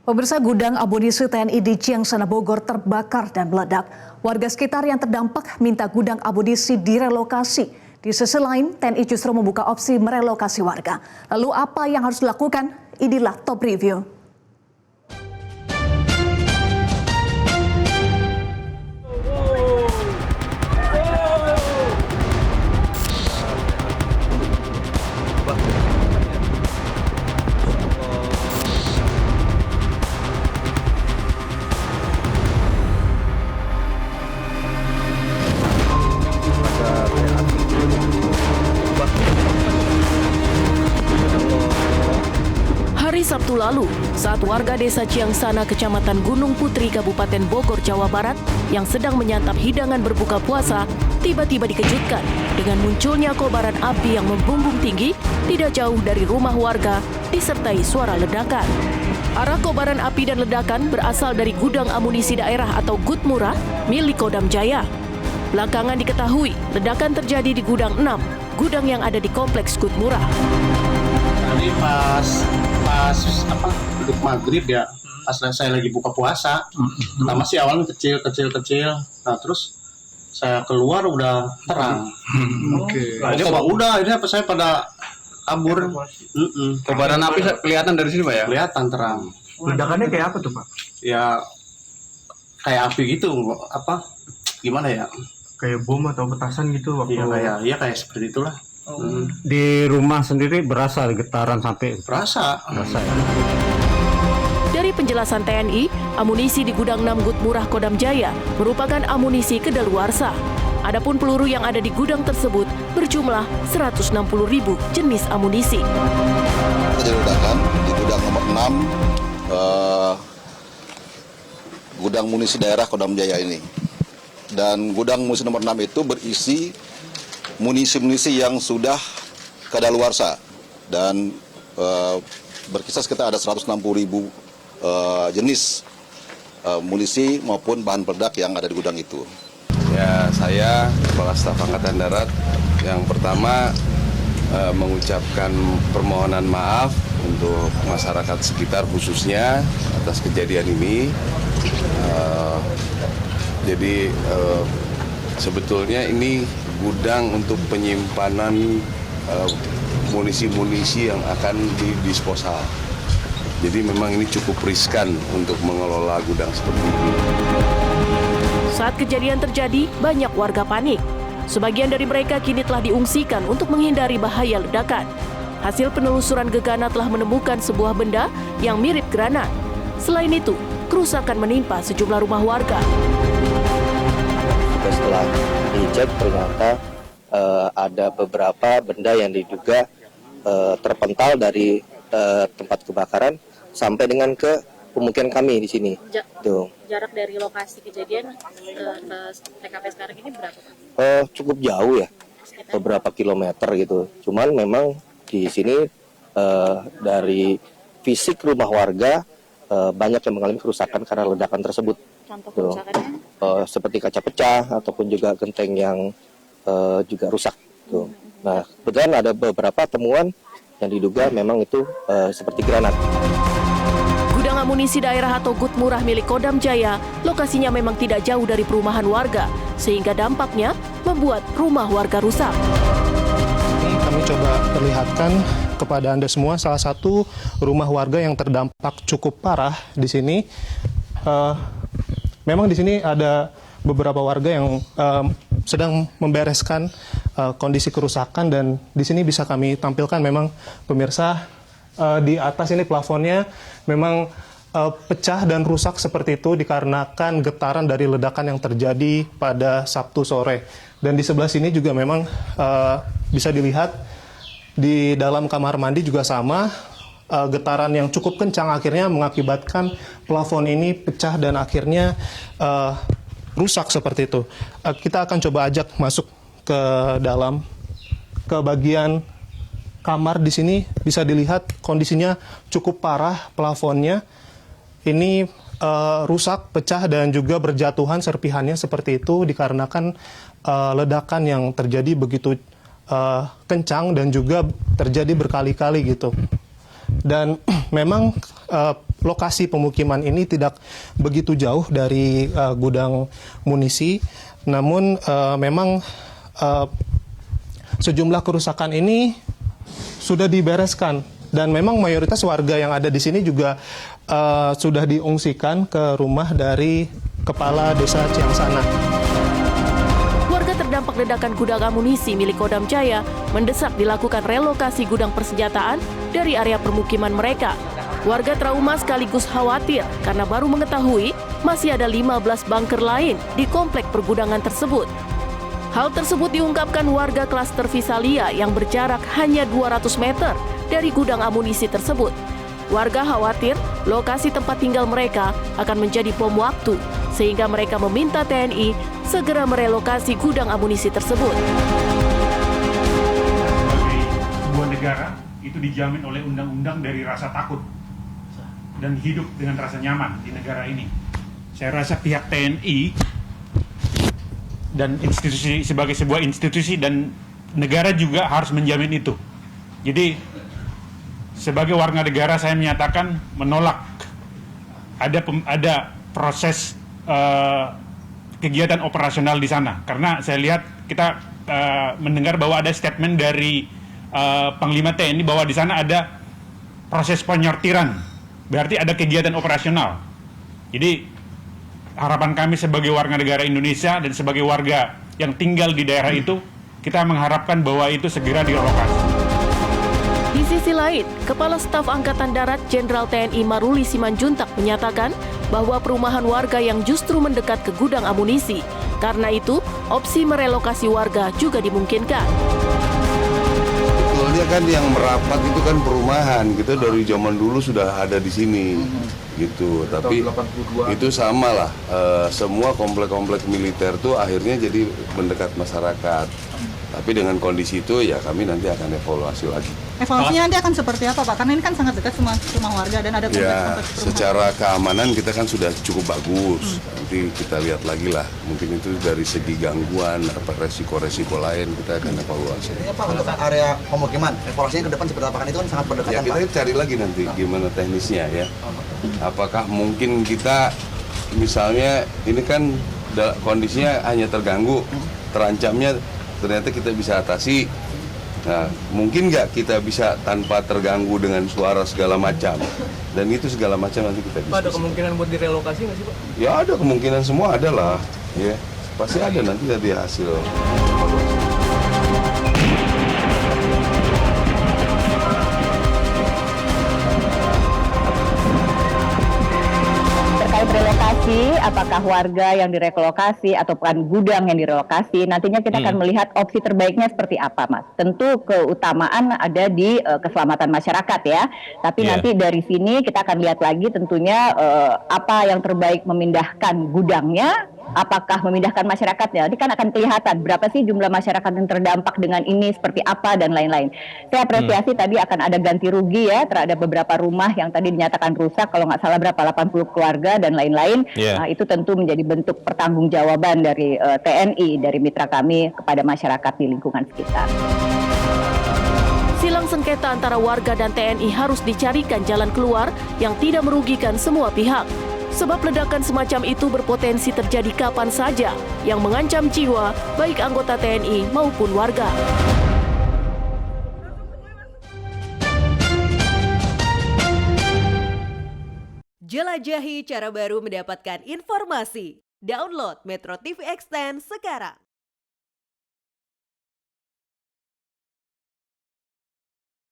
Pemirsa, gudang amunisi TNI di Ciangsana Bogor terbakar dan meledak. Warga sekitar yang terdampak minta gudang amunisi direlokasi. Di sisi lain, TNI justru membuka opsi merelokasi warga. Lalu apa yang harus dilakukan? Inilah Top Review. Sabtu lalu, saat warga desa Ciangsana, Kecamatan Gunung Putri, Kabupaten Bogor, Jawa Barat yang sedang menyantap hidangan berbuka puasa, tiba-tiba dikejutkan dengan munculnya kobaran api yang membumbung tinggi tidak jauh dari rumah warga disertai suara ledakan. Arah kobaran api dan ledakan berasal dari gudang amunisi daerah atau Gudmurah milik Kodam Jaya. Belakangan diketahui ledakan terjadi di gudang 6, gudang yang ada di kompleks Gudmurah. Tadi pas duduk maghrib ya, pas saya lagi buka puasa, pertama sih awalnya kecil, nah terus saya keluar udah terang. Oke. Ini apa saya pada kabur. Kobaran api kelihatan dari sini, Pak ya? Kelihatan terang. Ledakannya kayak apa tuh, Pak? Ya kayak api gitu, gimana ya? Kayak bom atau petasan gitu waktu. Iya kayak seperti itulah. Di rumah sendiri berasa getaran sampai Berasa ya. Dari penjelasan TNI, amunisi di gudang 6 Gudmurah Kodam Jaya merupakan amunisi kedaluarsa. Adapun peluru yang ada di gudang tersebut berjumlah 160.000 jenis amunisi. Terjadi ledakan di gudang nomor 6 gudang munisi daerah Kodam Jaya ini. Dan gudang munisi nomor 6 itu berisi munisi-munisi yang sudah kadaluarsa dan berkisar sekitar ada 160.000 jenis munisi maupun bahan peledak yang ada di gudang itu. Ya, saya Kepala Staf Angkatan Darat yang pertama mengucapkan permohonan maaf untuk masyarakat sekitar khususnya atas kejadian ini. Jadi sebetulnya ini gudang untuk penyimpanan munisi-munisi yang akan didisposal. Jadi memang ini cukup riskan untuk mengelola gudang seperti ini. Saat kejadian terjadi, banyak warga panik. Sebagian dari mereka kini telah diungsikan untuk menghindari bahaya ledakan. Hasil penelusuran gegana telah menemukan sebuah benda yang mirip granat. Selain itu, kerusakan menimpa sejumlah rumah warga. Setelah dicek ternyata ada beberapa benda yang diduga terpental dari tempat kebakaran sampai dengan ke pemukiman kami di sini. Jarak dari lokasi kejadian ke TKP sekarang ini berapa? Cukup jauh ya, beberapa kilometer gitu. Cuman memang di sini dari fisik rumah warga banyak yang mengalami kerusakan karena ledakan tersebut. Contoh kerusakannya? Seperti kaca pecah ataupun juga genteng yang juga rusak. Nah, kebetulan ada beberapa temuan yang diduga memang itu seperti granat. Gudang amunisi daerah atau Gudmurah milik Kodam Jaya, lokasinya memang tidak jauh dari perumahan warga, sehingga dampaknya membuat rumah warga rusak. Ini kami coba perlihatkan kepada Anda semua salah satu rumah warga yang terdampak cukup parah di sini. Memang di sini ada beberapa warga yang sedang membereskan kondisi kerusakan dan di sini bisa kami tampilkan memang pemirsa di atas ini plafonnya memang pecah dan rusak seperti itu dikarenakan getaran dari ledakan yang terjadi pada Sabtu sore. Dan di sebelah sini juga memang bisa dilihat di dalam kamar mandi juga sama. Getaran yang cukup kencang akhirnya mengakibatkan plafon ini pecah dan akhirnya rusak seperti itu. Kita akan coba ajak masuk ke dalam, ke bagian kamar di sini bisa dilihat kondisinya cukup parah plafonnya. Ini rusak, pecah dan juga berjatuhan serpihannya seperti itu dikarenakan ledakan yang terjadi begitu kencang dan juga terjadi berkali-kali gitu. Dan memang lokasi pemukiman ini tidak begitu jauh dari gudang munisi, namun memang sejumlah kerusakan ini sudah dibereskan dan memang mayoritas warga yang ada di sini juga sudah diungsikan ke rumah dari Kepala Desa Ciangsana. Warga terdampak ledakan gudang amunisi milik Kodam Jaya mendesak dilakukan relokasi gudang persenjataan dari area permukiman mereka. Warga trauma sekaligus khawatir karena baru mengetahui masih ada 15 bunker lain di komplek pergudangan tersebut. Hal tersebut diungkapkan warga klaster Visalia yang berjarak hanya 200 meter dari gudang amunisi tersebut. Warga khawatir lokasi tempat tinggal mereka akan menjadi bom waktu, sehingga mereka meminta TNI segera merelokasi gudang amunisi tersebut. Sebagai sebuah negara, itu dijamin oleh undang-undang dari rasa takut dan hidup dengan rasa nyaman di negara ini. Saya rasa pihak TNI dan institusi sebagai sebuah institusi dan negara juga harus menjamin itu. Jadi sebagai warga negara saya menyatakan menolak ada proses kegiatan operasional di sana, karena saya lihat kita mendengar bahwa ada statement dari Panglima TNI bahwa di sana ada proses penyortiran, berarti ada kegiatan operasional. Jadi harapan kami sebagai warga negara Indonesia dan sebagai warga yang tinggal di daerah itu, kita mengharapkan bahwa itu segera direlokasi. Di sisi lain, Kepala Staf Angkatan Darat Jenderal TNI Maruli Simanjuntak menyatakan bahwa perumahan warga yang justru mendekat ke gudang amunisi. Karena itu, opsi merelokasi warga juga dimungkinkan. Sebetulnya kan yang merapat itu kan perumahan, kita dari zaman dulu sudah ada di sini, gitu. Tapi itu sama lah, semua komplek-komplek militer tuh akhirnya jadi mendekat masyarakat. Tapi dengan kondisi itu ya kami nanti akan evaluasi lagi. Evaluasinya nanti akan seperti apa Pak? Karena ini kan sangat dekat sama rumah warga dan ada kompleks-kompleks perumahan. Secara keamanan kita kan sudah cukup bagus. Nanti kita lihat lagi lah. Mungkin itu dari segi gangguan, apa resiko-resiko lain kita akan evaluasi. Ini Pak, untuk area pemukiman, evaluasinya ke depan seperti apa? Kan itu kan sangat berdekatan, ya, kita Pak. cari lagi nanti gimana teknisnya ya. Apakah mungkin kita misalnya ini kan kondisinya hanya terganggu, terancamnya ternyata kita bisa atasi. Nah, mungkin nggak kita bisa tanpa terganggu dengan suara segala macam. Dan itu segala macam nanti kita bisa. Ada kemungkinan buat direlokasi nggak sih Pak? Ya ada kemungkinan, semua ada lah. Ya, pasti ada nanti dari hasil evaluasi. Relokasi, apakah warga yang direlokasi atau gudang yang direlokasi, nantinya kita akan melihat opsi terbaiknya seperti apa, Mas. Tentu keutamaan ada di keselamatan masyarakat ya, tapi nanti dari sini kita akan lihat lagi tentunya apa yang terbaik, memindahkan gudangnya, apakah memindahkan masyarakatnya. Nanti kan akan kelihatan berapa sih jumlah masyarakat yang terdampak dengan ini, seperti apa dan lain-lain. Saya apresiasi tadi akan ada ganti rugi ya terhadap beberapa rumah yang tadi dinyatakan rusak, kalau nggak salah berapa 80 keluarga dan lain-lain. Nah, itu tentu menjadi bentuk pertanggungjawaban dari TNI, dari mitra kami kepada masyarakat di lingkungan sekitar. Silang sengketa antara warga dan TNI harus dicarikan jalan keluar yang tidak merugikan semua pihak. Sebab ledakan semacam itu berpotensi terjadi kapan saja yang mengancam jiwa baik anggota TNI maupun warga. Jelajahi cara baru mendapatkan informasi. Download Metro TV Extend sekarang.